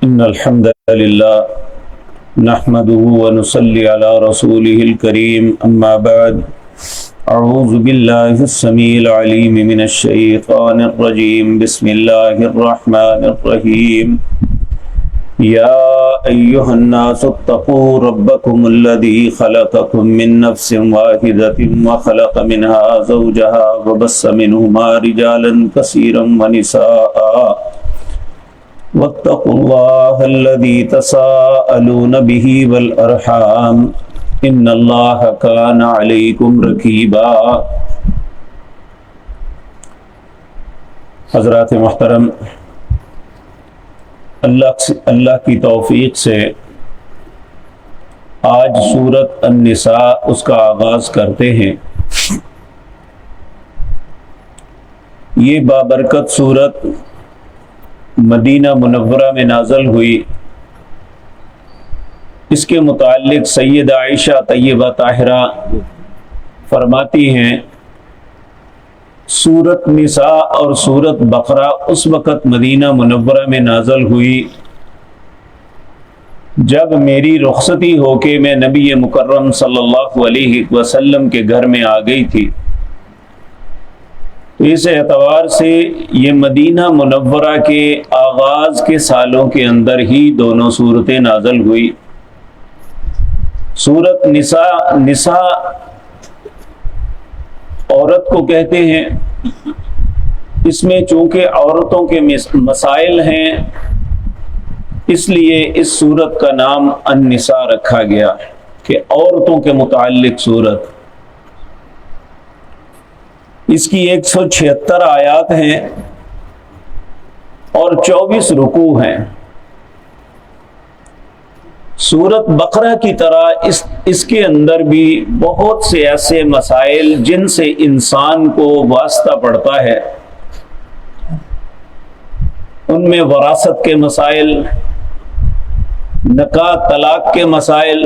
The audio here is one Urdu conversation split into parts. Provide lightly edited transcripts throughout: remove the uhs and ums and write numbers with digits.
إن الحمد لله نحمده ونصلي على رسوله الكريم أما بعد أعوذ بالله السميع العليم من الشيطان الرجيم بسم الله الرحمن الرحيم يا أيها الناس اتقوا ربكم الذي خلقكم من نفس واحدة وخلق منها زوجها وبث منهما رجالا كثيرا ونساء واتقوا الله الذي تساءلون به والأرحام إن الله كان عليكم رقيبا۔ حضرات محترم، اللہ کی توفیق سے آج سورۃ النساء اس کا آغاز کرتے ہیں۔ یہ بابرکت سورت مدینہ منورہ میں نازل ہوئی۔ اس کے متعلق سیدہ عائشہ طیبہ طاہرہ فرماتی ہیں، سورۃ نساء اور سورۃ بقرہ اس وقت مدینہ منورہ میں نازل ہوئی جب میری رخصتی ہو کے میں نبی مکرم صلی اللہ علیہ وسلم کے گھر میں آ گئی تھی۔ تو اس اعتبار سے یہ مدینہ منورہ کے آغاز کے سالوں کے اندر ہی دونوں صورتیں نازل ہوئی۔ سورۃ نساء عورت کو کہتے ہیں، اس میں چونکہ عورتوں کے مسائل ہیں اس لیے اس سورت کا نام النساء رکھا گیا کہ عورتوں کے متعلق سورت۔ اس کی 176 آیات ہیں اور 24 رکوع ہیں۔ سورۃ بقرہ کی طرح اس کے اندر بھی بہت سے ایسے مسائل جن سے انسان کو واسطہ پڑتا ہے، ان میں وراثت کے مسائل، نکاح طلاق کے مسائل،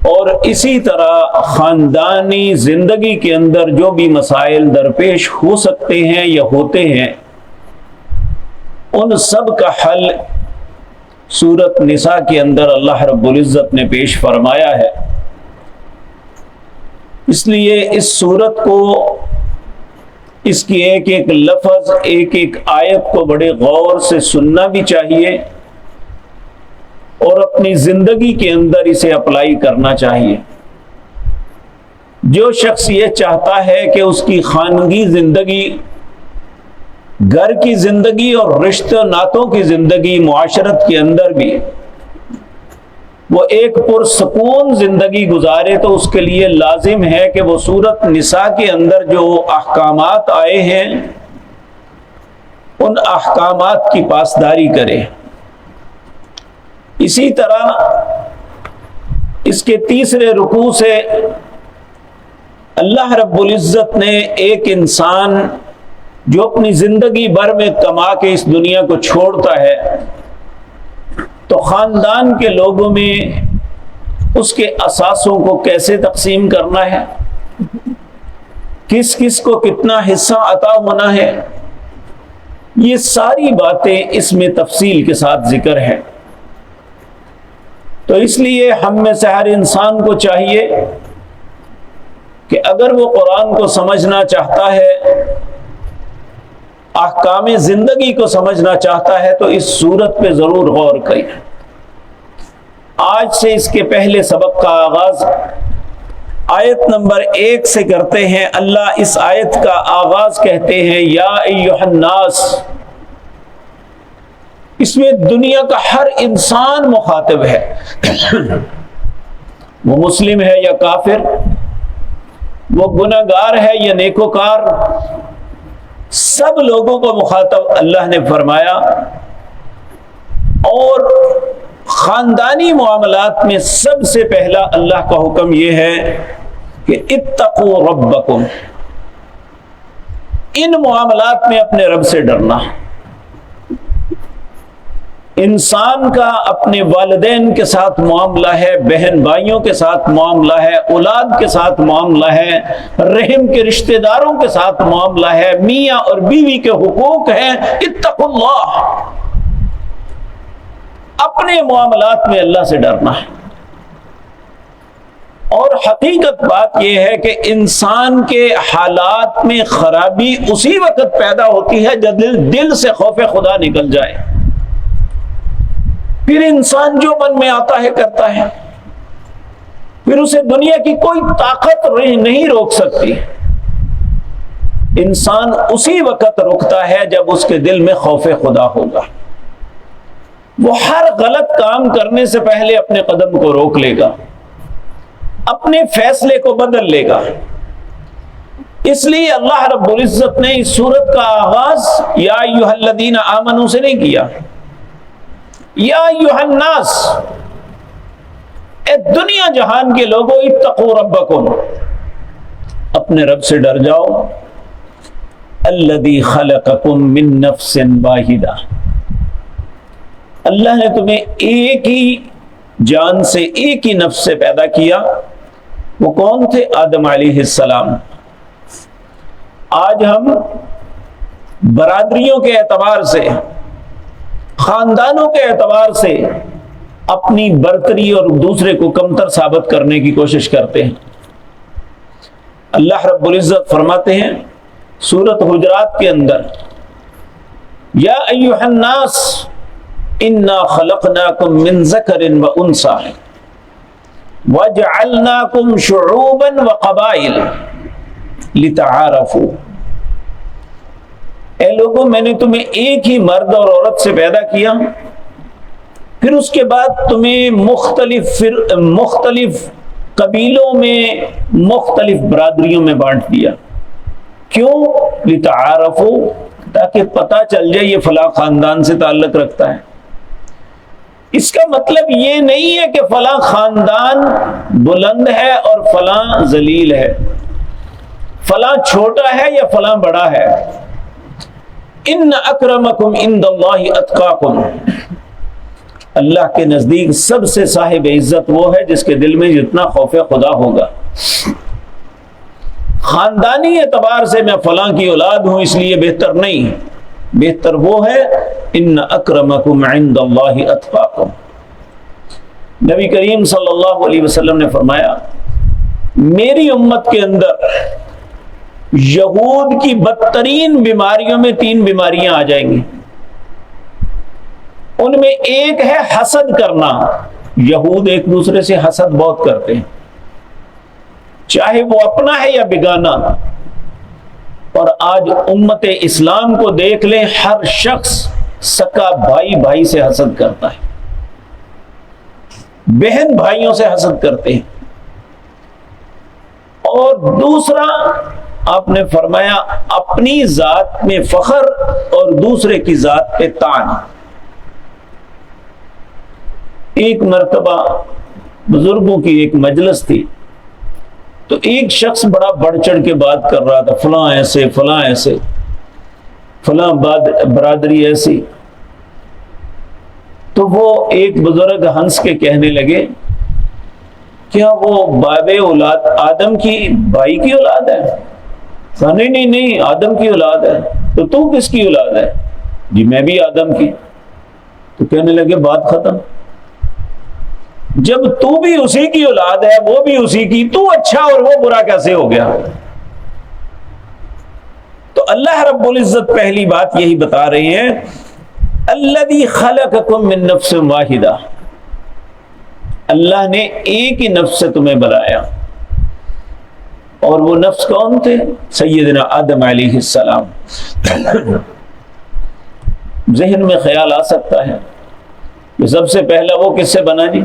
اور اسی طرح خاندانی زندگی کے اندر جو بھی مسائل درپیش ہو سکتے ہیں یا ہوتے ہیں، ان سب کا حل سورۃ نساء کے اندر اللہ رب العزت نے پیش فرمایا ہے۔ اس لیے اس سورت کو، اس کی ایک ایک لفظ، ایک ایک آیت کو بڑے غور سے سننا بھی چاہیے اور اپنی زندگی کے اندر اسے اپلائی کرنا چاہیے۔ جو شخص یہ چاہتا ہے کہ اس کی خانگی زندگی، گھر کی زندگی اور رشتہ ناتوں کی زندگی، معاشرت کے اندر بھی وہ ایک پرسکون زندگی گزارے، تو اس کے لیے لازم ہے کہ وہ سورۃ نساء کے اندر جو احکامات آئے ہیں ان احکامات کی پاسداری کرے۔ اسی طرح اس کے تیسرے رکوع سے اللہ رب العزت نے ایک انسان جو اپنی زندگی بھر میں کما کے اس دنیا کو چھوڑتا ہے، تو خاندان کے لوگوں میں اس کے اثاثوں کو کیسے تقسیم کرنا ہے، کس کس کو کتنا حصہ عطا ہونا ہے، یہ ساری باتیں اس میں تفصیل کے ساتھ ذکر ہے۔ تو اس لیے ہم میں سے ہر انسان کو چاہیے کہ اگر وہ قرآن کو سمجھنا چاہتا ہے، احکام زندگی کو سمجھنا چاہتا ہے، تو اس سورت پہ ضرور غور کریں۔ آج سے اس کے پہلے سبق کا آغاز آیت نمبر 1 سے کرتے ہیں۔ اللہ اس آیت کا آغاز کہتے ہیں یا ایھا الناس۔ اس میں دنیا کا ہر انسان مخاطب ہے، وہ مسلم ہے یا کافر، وہ گناہگار ہے یا نیکوکار، سب لوگوں کو مخاطب اللہ نے فرمایا۔ اور خاندانی معاملات میں سب سے پہلا اللہ کا حکم یہ ہے کہ اتقوا ربکم، ان معاملات میں اپنے رب سے ڈرنا۔ انسان کا اپنے والدین کے ساتھ معاملہ ہے، بہن بھائیوں کے ساتھ معاملہ ہے، اولاد کے ساتھ معاملہ ہے، رحم کے رشتہ داروں کے ساتھ معاملہ ہے، میاں اور بیوی کے حقوق ہیں۔ اتقوا اللہ، اپنے معاملات میں اللہ سے ڈرنا ہے۔ اور حقیقت بات یہ ہے کہ انسان کے حالات میں خرابی اسی وقت پیدا ہوتی ہے جب دل سے خوف خدا نکل جائے، پھر انسان جو من میں آتا ہے کرتا ہے، پھر اسے دنیا کی کوئی طاقت نہیں روک سکتی۔ انسان اسی وقت رکتا ہے جب اس کے دل میں خوف خدا ہوگا۔ وہ ہر غلط کام کرنے سے پہلے اپنے قدم کو روک لے گا، اپنے فیصلے کو بدل لے گا۔ اس لیے اللہ رب العزت نے اس سورت کا آغاز یا ایھا الذین آمنوا سے نہیں کیا، یا ایھا الناس، اے دنیا جہان کے لوگوں، اتقوا ربکم، اپنے رب سے ڈر جاؤ، الذی خلقکم من نفس واحدہ، اللہ نے تمہیں ایک ہی جان سے، ایک ہی نفس سے پیدا کیا۔ وہ کون تھے؟ آدم علیہ السلام۔ آج ہم برادریوں کے اعتبار سے، خاندانوں کے اعتبار سے اپنی برتری اور دوسرے کو کمتر ثابت کرنے کی کوشش کرتے ہیں۔ اللہ رب العزت فرماتے ہیں سورۃ حجرات کے اندر، یا ایھا الناس انا خلقناکم من ذکر و انثی وجعلناکم شعوبا وقبائل لتعارفوا، اے لوگوں میں نے تمہیں ایک ہی مرد اور عورت سے پیدا کیا، پھر اس کے بعد تمہیں مختلف قبیلوں میں، مختلف برادریوں میں بانٹ دیا۔ کیوں؟ لتعارفوا، تاکہ پتہ چل جائے یہ فلاں خاندان سے تعلق رکھتا ہے۔ اس کا مطلب یہ نہیں ہے کہ فلاں خاندان بلند ہے اور فلاں ذلیل ہے، فلاں چھوٹا ہے یا فلاں بڑا ہے۔ ان اکرمکم عند اللہ اتقاکم، اللہ کے نزدیک سب سے صاحب عزت وہ ہے جس کے دل میں جتنا خوف خدا ہوگا۔ خاندانی اعتبار سے میں فلاں کی اولاد ہوں اس لیے بہتر نہیں، بہتر وہ ہے ان اکرمکم عند اللہ اتقاکم۔ نبی کریم صلی اللہ علیہ وسلم نے فرمایا میری امت کے اندر یہود کی بدترین بیماریوں میں 3 بیماریاں آ جائیں گی۔ ان میں ایک ہے حسد کرنا، یہود ایک دوسرے سے حسد بہت کرتے ہیں، چاہے وہ اپنا ہے یا بیگانہ۔ اور آج امت اسلام کو دیکھ لیں، ہر شخص سکا بھائی بھائی سے حسد کرتا ہے، بہن بھائیوں سے حسد کرتے ہیں۔ اور دوسرا آپ نے فرمایا اپنی ذات میں فخر اور دوسرے کی ذات پہ طعن۔ ایک مرتبہ بزرگوں کی ایک مجلس تھی، تو ایک شخص بڑا بڑھ چڑھ کے بات کر رہا تھا، فلاں ایسے، فلاں ایسے، فلاں برادری ایسی۔ تو وہ ایک بزرگ ہنس کے کہنے لگے کیا وہ باب اولاد آدم کی بھائی کی اولاد ہے؟ نہیں نہیں، آدم کی اولاد ہے۔ تو کس کی اولاد ہے؟ جی میں بھی آدم کی۔ تو کہنے لگے بات ختم، جب تو بھی اسی کی اولاد ہے، وہ بھی اسی کی، تو اچھا اور وہ برا کیسے ہو گیا؟ تو اللہ رب العزت پہلی بات یہی بتا رہے ہیں، الذی خلقکم من نفس واحدہ، اللہ نے ایک ہی نفس سے تمہیں بنایا، اور وہ نفس کون تھے؟ سیدنا آدم علیہ السلام۔ ذہن میں خیال آ سکتا ہے کہ سب سے پہلا وہ کس سے بنا جی؟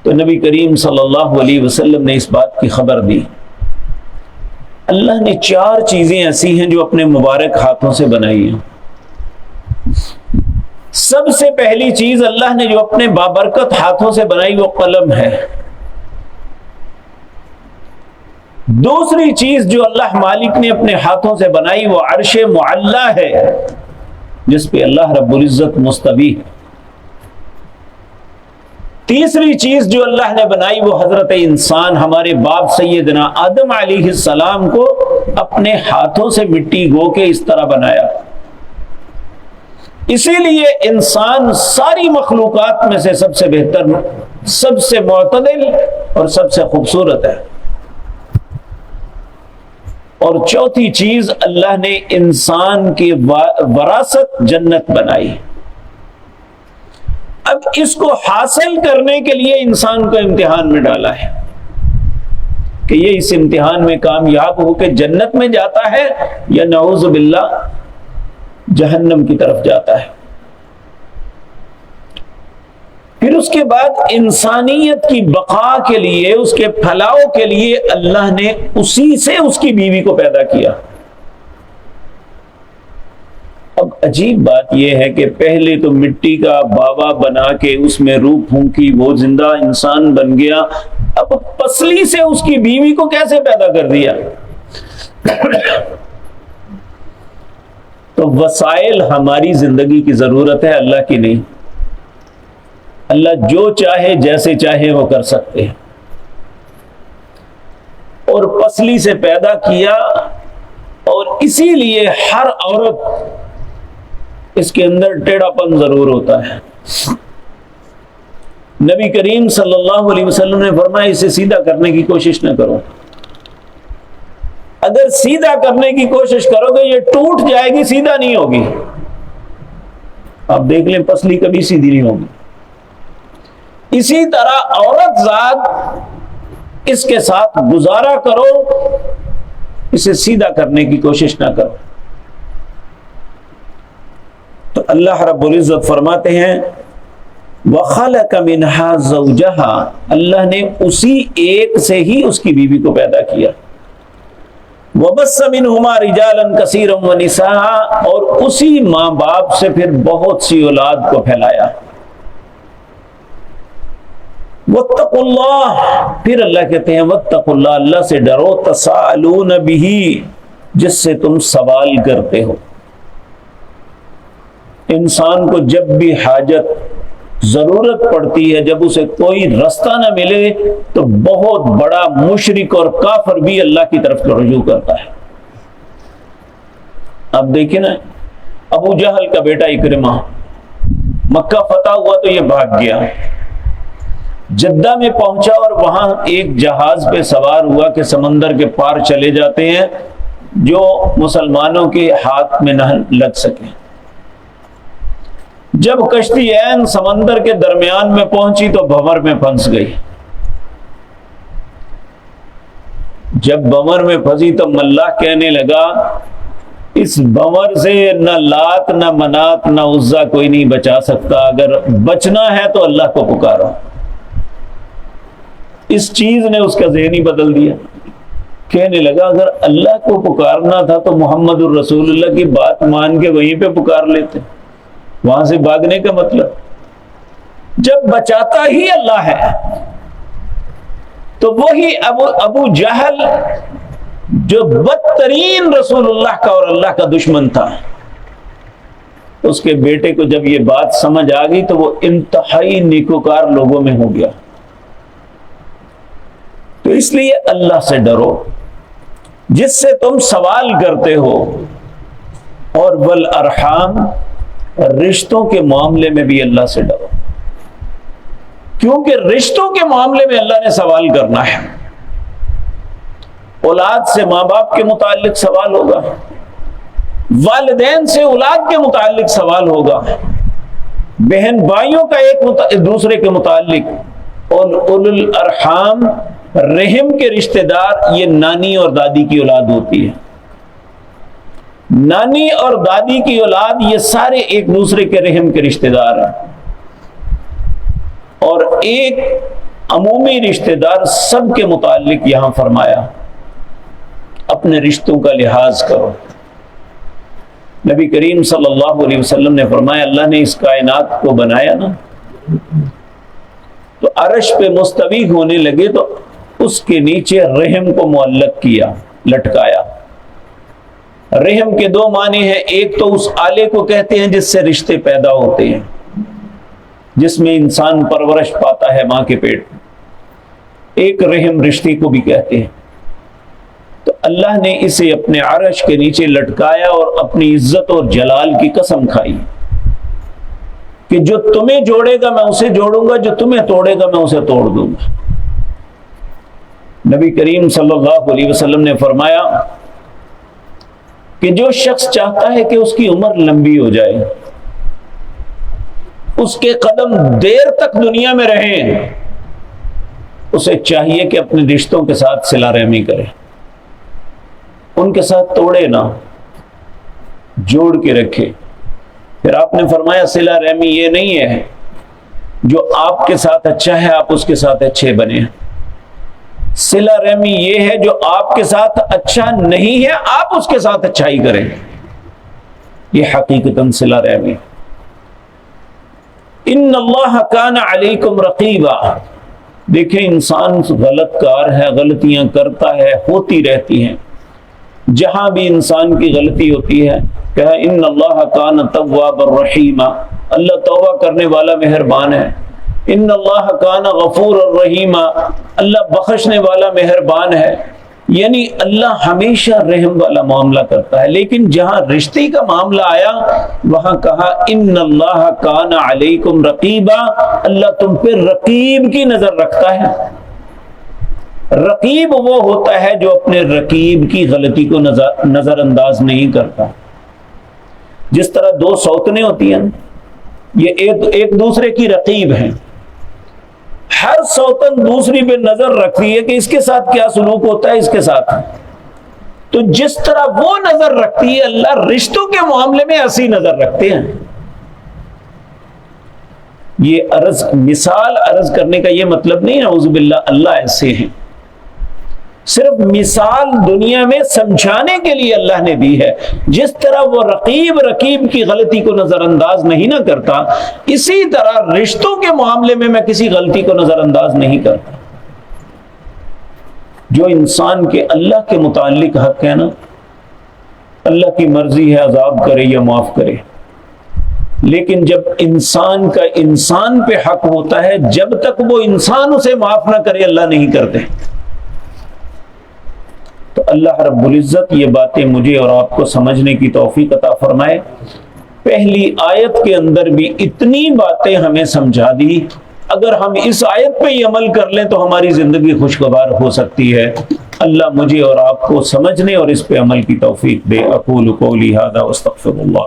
تو نبی کریم صلی اللہ علیہ وسلم نے اس بات کی خبر دی۔ اللہ نے 4 چیزیں ایسی ہیں جو اپنے مبارک ہاتھوں سے بنائی ہیں۔ سب سے پہلی چیز اللہ نے جو اپنے بابرکت ہاتھوں سے بنائی وہ قلم ہے۔ دوسری چیز جو اللہ مالک نے اپنے ہاتھوں سے بنائی وہ عرش معلی ہے، جس پہ اللہ رب العزت مستوی ہے۔ تیسری چیز جو اللہ نے بنائی وہ حضرت انسان، ہمارے باپ سیدنا آدم علیہ السلام کو اپنے ہاتھوں سے مٹی گو کے اس طرح بنایا۔ اسی لیے انسان ساری مخلوقات میں سے سب سے بہتر، سب سے معتدل اور سب سے خوبصورت ہے۔ اور چوتھی چیز، اللہ نے انسان کی وراثت جنت بنائی۔ اب اس کو حاصل کرنے کے لیے انسان کو امتحان میں ڈالا ہے کہ یہ اس امتحان میں کامیاب ہو کے جنت میں جاتا ہے یا نعوذ باللہ جہنم کی طرف جاتا ہے۔ پھر اس کے بعد انسانیت کی بقا کے لیے، اس کے پھلاؤ کے لیے اللہ نے اسی سے اس کی بیوی کو پیدا کیا۔ اب عجیب بات یہ ہے کہ پہلے تو مٹی کا باوا بنا کے اس میں روح پھونکی، وہ زندہ انسان بن گیا، اب پسلی سے اس کی بیوی کو کیسے پیدا کر دیا؟ تو وسائل ہماری زندگی کی ضرورت ہے، اللہ کی نہیں۔ اللہ جو چاہے جیسے چاہے وہ کر سکتے ہیں، اور پسلی سے پیدا کیا، اور اسی لیے ہر عورت اس کے اندر ٹیڑھا پن ضرور ہوتا ہے۔ نبی کریم صلی اللہ علیہ وسلم نے فرمایا اسے سیدھا کرنے کی کوشش نہ کرو، اگر سیدھا کرنے کی کوشش کرو گے یہ ٹوٹ جائے گی، سیدھا نہیں ہوگی۔ آپ دیکھ لیں پسلی کبھی سیدھی نہیں ہوگی۔ اسی طرح عورت ذات اس کے ساتھ گزارا کرو، اسے سیدھا کرنے کی کوشش نہ کرو۔ تو اللہ رب العزت فرماتے ہیں وَخَلَقَ مِنْهَا زَوْجَهَا، اللہ نے اسی ایک سے ہی اس کی بیوی کو پیدا کیا۔ وَبَثَّ مِنْهُمَا رِجَالًا كَثِيرًا وَنِسَاءً، اور اسی ماں باپ سے پھر بہت سی اولاد کو پھیلایا۔ وَاتَّقُوا اللَّهَ، پھر اللہ کہتے ہیں وَاتَّقُوا اللَّهَ، اللہ سے ڈرو، تَسَاءَلُونَ بِهِ، جس سے تم سوال کرتے ہو۔ انسان کو جب بھی حاجت، ضرورت پڑتی ہے، جب اسے کوئی رستہ نہ ملے تو بہت بڑا مشرک اور کافر بھی اللہ کی طرف رجوع کرتا ہے۔ اب دیکھیں نا، ابو جہل کا بیٹا اکرمہ، مکہ فتح ہوا تو یہ بھاگ گیا، جدہ میں پہنچا اور وہاں ایک جہاز پہ سوار ہوا کہ سمندر کے پار چلے جاتے ہیں جو مسلمانوں کے ہاتھ میں نہ لگ سکے۔ جب کشتی عین سمندر کے درمیان میں پہنچی تو بھنور میں پھنس گئی۔ جب بھنور میں پھنسی تو ملاح کہنے لگا اس بھنور سے نہ لات نہ منات نہ عزا کوئی نہیں بچا سکتا، اگر بچنا ہے تو اللہ کو پکارو۔ اس چیز نے اس کا ذہن ہی بدل دیا، کہنے لگا اگر اللہ کو پکارنا تھا تو محمد الرسول اللہ کی بات مان کے وہیں پہ پکار لیتے، وہاں سے بھاگنے کا مطلب۔ جب بچاتا ہی اللہ ہے تو وہی ابو جہل جو بدترین رسول اللہ کا اور اللہ کا دشمن تھا، اس کے بیٹے کو جب یہ بات سمجھ آ گئی تو وہ انتہائی نیکوکار لوگوں میں ہو گیا۔ تو اس لیے اللہ سے ڈرو جس سے تم سوال کرتے ہو، اور والارحام، رشتوں کے معاملے میں بھی اللہ سے ڈرو، کیونکہ رشتوں کے معاملے میں اللہ نے سوال کرنا ہے۔ اولاد سے ماں باپ کے متعلق سوال ہوگا، والدین سے اولاد کے متعلق سوال ہوگا، بہن بھائیوں کا ایک دوسرے کے متعلق، اور اولو الارحام، رحم کے رشتہ دار، یہ نانی اور دادی کی اولاد ہوتی ہے۔ نانی اور دادی کی اولاد یہ سارے ایک دوسرے کے رحم کے رشتہ دار ہیں، اور ایک عمومی رشتہ دار سب کے متعلق یہاں فرمایا اپنے رشتوں کا لحاظ کرو۔ نبی کریم صلی اللہ علیہ وسلم نے فرمایا اللہ نے اس کائنات کو بنایا نا تو عرش پہ مستوی ہونے لگے تو اس کے نیچے رحم کو معلق کیا، لٹکایا۔ رحم کے دو معنی ہیں، ایک تو اس آلے کو کہتے ہیں جس سے رشتے پیدا ہوتے ہیں، جس میں انسان پرورش پاتا ہے ماں کے پیٹ، ایک رحم رشتے کو بھی کہتے ہیں۔ تو اللہ نے اسے اپنے عرش کے نیچے لٹکایا اور اپنی عزت اور جلال کی قسم کھائی کہ جو تمہیں جوڑے گا میں اسے جوڑوں گا، جو تمہیں توڑے گا میں اسے توڑ دوں گا۔ نبی کریم صلی اللہ علیہ وسلم نے فرمایا کہ جو شخص چاہتا ہے کہ اس کی عمر لمبی ہو جائے، اس کے قدم دیر تک دنیا میں رہیں، اسے چاہیے کہ اپنے رشتوں کے ساتھ صلہ رحمی کرے، ان کے ساتھ توڑے نہ، جوڑ کے رکھے۔ پھر آپ نے فرمایا صلہ رحمی یہ نہیں ہے جو آپ کے ساتھ اچھا ہے آپ اس کے ساتھ اچھے بنے، صلہ رحمی یہ ہے جو آپ کے ساتھ اچھا نہیں ہے آپ اس کے ساتھ اچھائی کریں، یہ حقیقتاً صلہ رحمی۔ ان اللہ کان علیکم رقیبا، دیکھیں انسان غلط کار ہے، غلطیاں کرتا ہے، ہوتی رہتی ہیں، جہاں بھی انسان کی غلطی ہوتی ہے کہا ان اللہ کان توابا رحیما، اللہ توبہ کرنے والا مہربان ہے، ان اللہ کان غفور الرحیما، اللہ بخشنے والا مہربان ہے، یعنی اللہ ہمیشہ رحم والا معاملہ کرتا ہے۔ لیکن جہاں رشتے کا معاملہ آیا وہاں کہا ان اللہ کان علیکم رقیبا، اللہ تم پہ رقیب کی نظر رکھتا ہے۔ رقیب وہ ہوتا ہے جو اپنے رقیب کی غلطی کو نظر انداز نہیں کرتا۔ جس طرح دو سوتنیں ہوتی ہیں، یہ ایک دوسرے کی رقیب ہیں، ہر سوتن دوسری پہ نظر رکھتی ہے کہ اس کے ساتھ کیا سلوک ہوتا ہے اس کے ساتھ، تو جس طرح وہ نظر رکھتی ہے اللہ رشتوں کے معاملے میں ایسی نظر رکھتے ہیں۔ یہ مثال عرض کرنے کا یہ مطلب نہیں اعوذ باللہ اللہ ایسے ہیں، صرف مثال دنیا میں سمجھانے کے لیے اللہ نے دی ہے۔ جس طرح وہ رقیب کی غلطی کو نظر انداز نہیں نہ کرتا، اسی طرح رشتوں کے معاملے میں کسی غلطی کو نظر انداز نہیں کرتا۔ جو انسان کے اللہ کے متعلق حق ہے نا، اللہ کی مرضی ہے عذاب کرے یا معاف کرے، لیکن جب انسان کا انسان پہ حق ہوتا ہے جب تک وہ انسان اسے معاف نہ کرے اللہ نہیں کرتے۔ تو اللہ رب العزت یہ باتیں مجھے اور آپ کو سمجھنے کی توفیق عطا فرمائے۔ پہلی آیت کے اندر بھی اتنی باتیں ہمیں سمجھا دی، اگر ہم اس آیت پہ ہی عمل کر لیں تو ہماری زندگی خوشگوار ہو سکتی ہے۔ اللہ مجھے اور آپ کو سمجھنے اور اس پہ عمل کی توفیق دے۔ اقول قولی ھذا واستغفر اللہ۔